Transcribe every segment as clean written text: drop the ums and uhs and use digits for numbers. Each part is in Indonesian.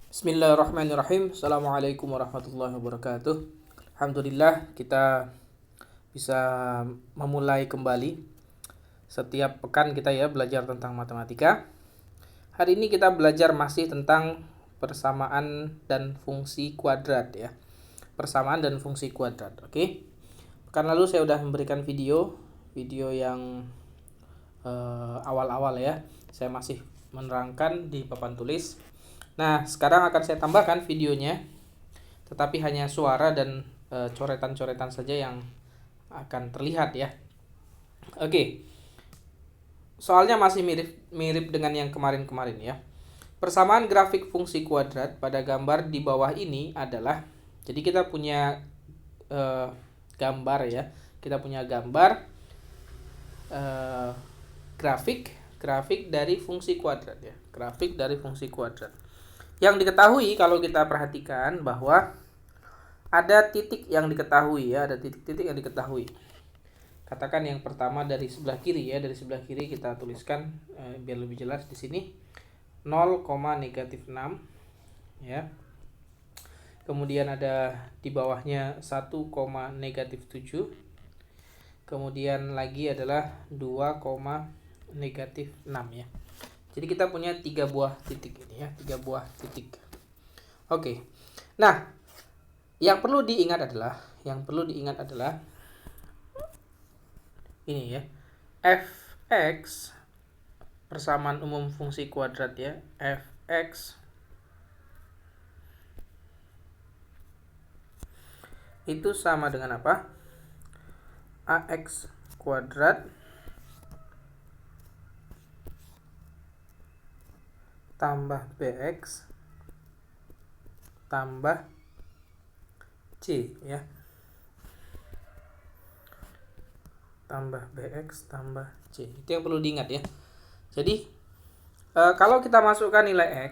Bismillahirrahmanirrahim. Assalamualaikum warahmatullahi wabarakatuh. Alhamdulillah kita bisa memulai kembali setiap pekan kita ya belajar tentang matematika. Hari ini kita belajar masih tentang persamaan dan fungsi kuadrat ya. Persamaan dan fungsi kuadrat. Oke. Pekan lalu saya sudah memberikan video yang awal-awal ya. Saya masih menerangkan di papan tulis. Nah, sekarang akan saya tambahkan videonya, tetapi hanya suara dan coretan-coretan saja yang akan terlihat ya. Oke. Soalnya masih mirip dengan yang kemarin-kemarin ya. Persamaan grafik fungsi kuadrat pada gambar di bawah ini adalah, jadi kita punya gambar ya. Kita punya gambar grafik dari fungsi kuadrat ya. Grafik dari fungsi kuadrat. Yang diketahui kalau kita perhatikan bahwa ada titik yang diketahui ya, ada titik-titik yang diketahui. Katakan yang pertama dari sebelah kiri ya, dari sebelah kiri kita tuliskan biar lebih jelas di sini 0, -6 ya. Kemudian ada di bawahnya 1, -7. Kemudian lagi adalah 2, -6 ya. Jadi kita punya 3 buah titik ini ya, 3 buah titik. Oke. Nah, yang perlu diingat adalah ini ya. Fx persamaan umum fungsi kuadrat ya. Fx itu sama dengan apa? Ax kuadrat tambah bx tambah c ya. Tambah bx tambah c. Itu yang perlu diingat ya. Jadi kalau kita masukkan nilai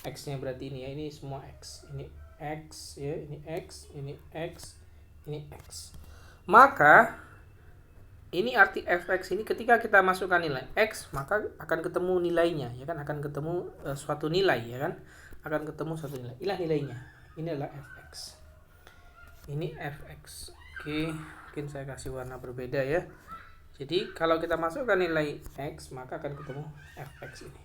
x-nya berarti ini ya, ini semua x. Ini x ya, ini x, ini x, ini x. Maka ini arti fx ini ketika kita masukkan nilai x, maka akan ketemu nilainya ya kan, akan ketemu suatu nilai ya kan, akan ketemu suatu nilai. Inilah nilainya. Ini adalah fx. Ini fx. Oke, mungkin saya kasih warna berbeda ya. Jadi kalau kita masukkan nilai x, maka akan ketemu fx ini.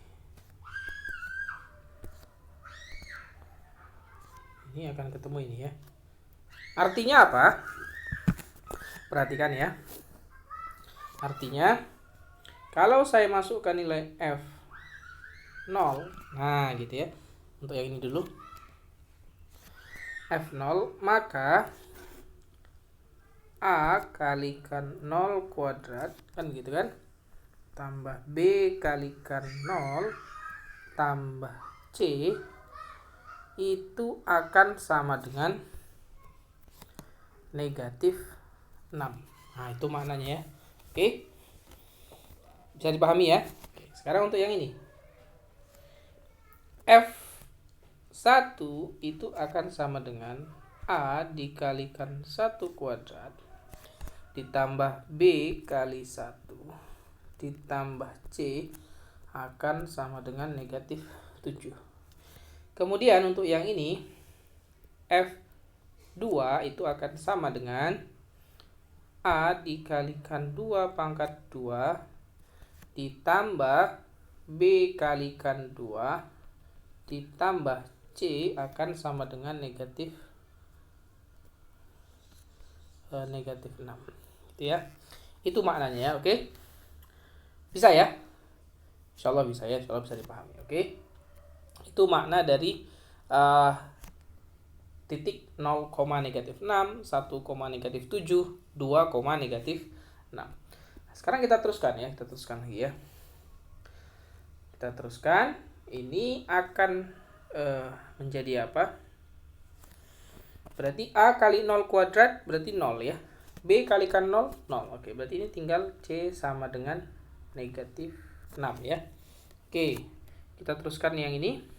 Ini akan ketemu ini ya. Artinya apa? Perhatikan ya. Artinya, kalau saya masukkan nilai F0, nah gitu ya, untuk yang ini dulu, F0, maka A kalikan 0 kuadrat, kan gitu kan, tambah B kalikan 0, tambah C, itu akan sama dengan negatif 6. Nah, itu maknanya ya. Oke, bisa dipahami ya. Oke, sekarang untuk yang ini, F1 itu akan sama dengan A dikalikan 1 kuadrat ditambah B kali 1 ditambah C akan sama dengan negatif 7. Kemudian untuk yang ini, F2 itu akan sama dengan A dikalikan 2 pangkat 2 ditambah B kalikan 2 ditambah C akan sama dengan negatif 6. Gitu ya. Itu maknanya ya, oke? Bisa ya? Insyaallah bisa ya, insyaallah bisa dipahami, oke? Itu makna dari titik 0, -6, 1, -7, 2, -6. Nah, sekarang kita teruskan ya, kita teruskan lagi ya. Kita teruskan, ini akan menjadi apa? Berarti A kali 0 kuadrat berarti 0 ya. B kalikan 0, 0. Oke, berarti ini tinggal C sama dengan negatif 6 ya. Oke, kita teruskan yang ini.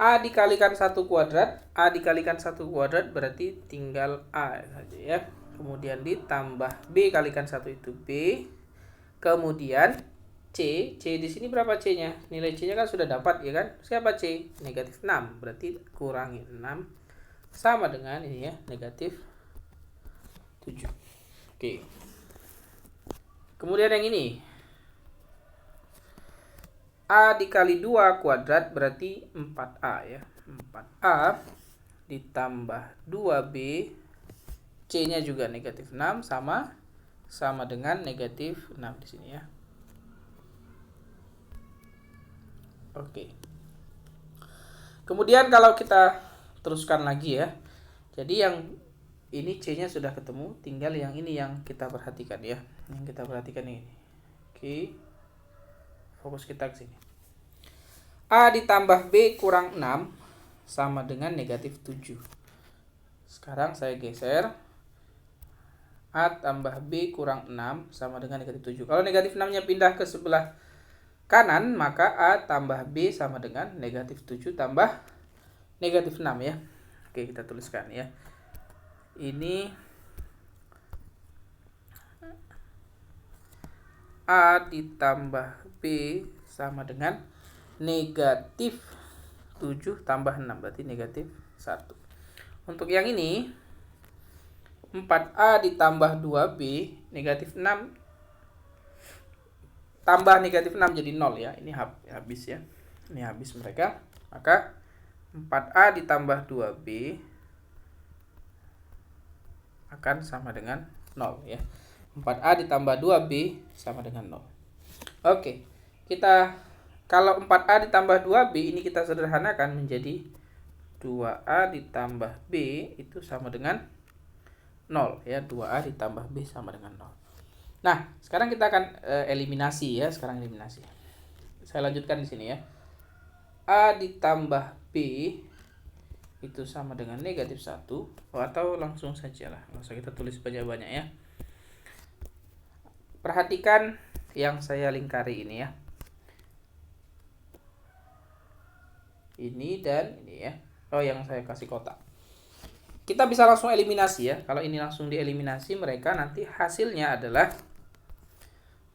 A dikalikan 1 kuadrat, A dikalikan 1 kuadrat berarti tinggal A saja ya. Kemudian ditambah B kalikan 1 itu B. Kemudian C di sini berapa C-nya? Nilai C-nya kan sudah dapat ya kan? Siapa C? Negatif 6. Berarti kurangi 6 sama dengan ini ya, negatif 7. Oke. Kemudian yang ini. A dikali 2 kuadrat berarti 4A ya. 4A ditambah 2B, C-nya juga negatif 6 sama dengan negatif 6 di sini ya. Oke. Kemudian kalau kita teruskan lagi ya. Jadi yang ini C-nya sudah ketemu, tinggal yang ini yang kita perhatikan ya. Yang kita perhatikan ini. Oke. Fokus kita ke sini. A ditambah B kurang 6 sama dengan negatif 7. Sekarang saya geser. A tambah B kurang 6 sama dengan negatif 7. Kalau negatif 6-nya pindah ke sebelah kanan, maka A tambah B sama dengan negatif 7 tambah negatif 6 ya. Oke, kita tuliskan ya. Ini A ditambah B sama dengan negatif 7 tambah 6, berarti negatif 1. Untuk yang ini 4A ditambah 2B negatif 6 tambah negatif 6 jadi 0 ya. Ini habis ya. Ini habis mereka. Maka 4A ditambah 2B akan sama dengan 0 ya. 4A ditambah 2B sama dengan 0. Oke. Kalau 4A ditambah 2B ini kita sederhanakan menjadi 2A ditambah B itu sama dengan 0 ya. 2A ditambah B sama dengan 0. Nah, sekarang kita akan eliminasi ya. Saya lanjutkan di sini ya. A ditambah B itu sama dengan negatif 1. Atau langsung saja lah. Nggak usah kita tulis banyak-banyak ya. Perhatikan yang saya lingkari ini ya. Ini dan ini ya. Oh, yang saya kasih kotak. Kita bisa langsung eliminasi ya. Kalau ini langsung dieliminasi, mereka nanti hasilnya adalah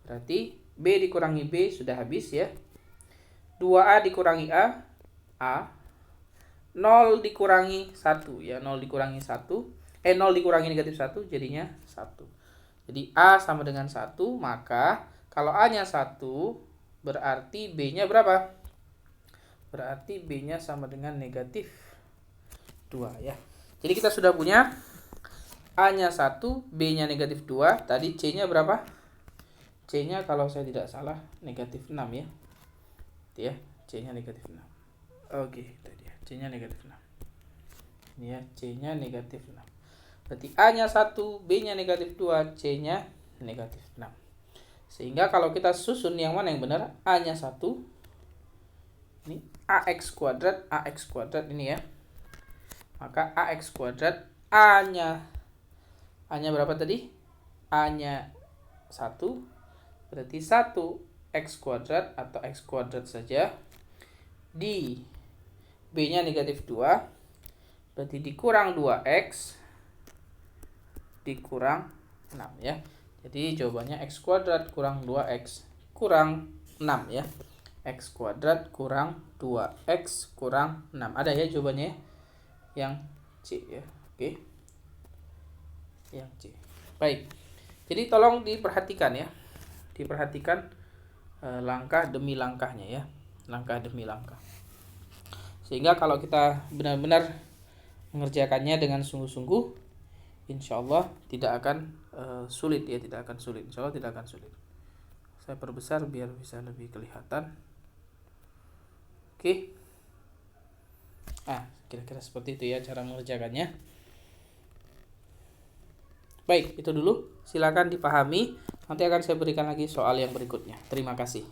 berarti B dikurangi B sudah habis ya. 2A dikurangi A, 0 dikurangi 1 ya. 0 dikurangi 1. 0 dikurangi negatif 1 jadinya 1. Jadi A sama dengan 1, maka kalau A-nya 1 berarti B-nya berapa? Berarti B-nya sama dengan negatif 2 ya. Jadi kita sudah punya A-nya 1, B-nya negatif 2. Tadi C-nya berapa? C-nya kalau saya tidak salah negatif 6 ya. Itu ya, C-nya negatif 6. Oke, itu dia. C-nya negatif 6. Ini ya, C-nya negatif 6. Berarti A-nya 1, B-nya negatif 2, C-nya negatif 6. Sehingga kalau kita susun yang mana yang benar? A-nya 1. Ini AX kuadrat ini ya. Maka AX kuadrat A-nya berapa tadi? A-nya 1. Berarti 1X kuadrat atau X kuadrat saja. Di B-nya negatif 2. Berarti dikurang 2X dikurang 6 ya. Jadi jawabannya X kuadrat kurang 2X kurang 6 ya. X kuadrat kurang 2X kurang 6. Ada ya jawabannya? Yang C ya. Oke. Yang C. Baik. Jadi tolong diperhatikan ya. Diperhatikan langkah demi langkahnya ya. Langkah demi langkah. Sehingga kalau kita benar-benar mengerjakannya dengan sungguh-sungguh, insya Allah tidak akan sulit ya. Insya Allah tidak akan sulit. Saya perbesar biar bisa lebih kelihatan. Oke. Kira-kira seperti itu ya cara mengerjakannya. Baik, itu dulu. Silakan dipahami. Nanti akan saya berikan lagi soal yang berikutnya. Terima kasih.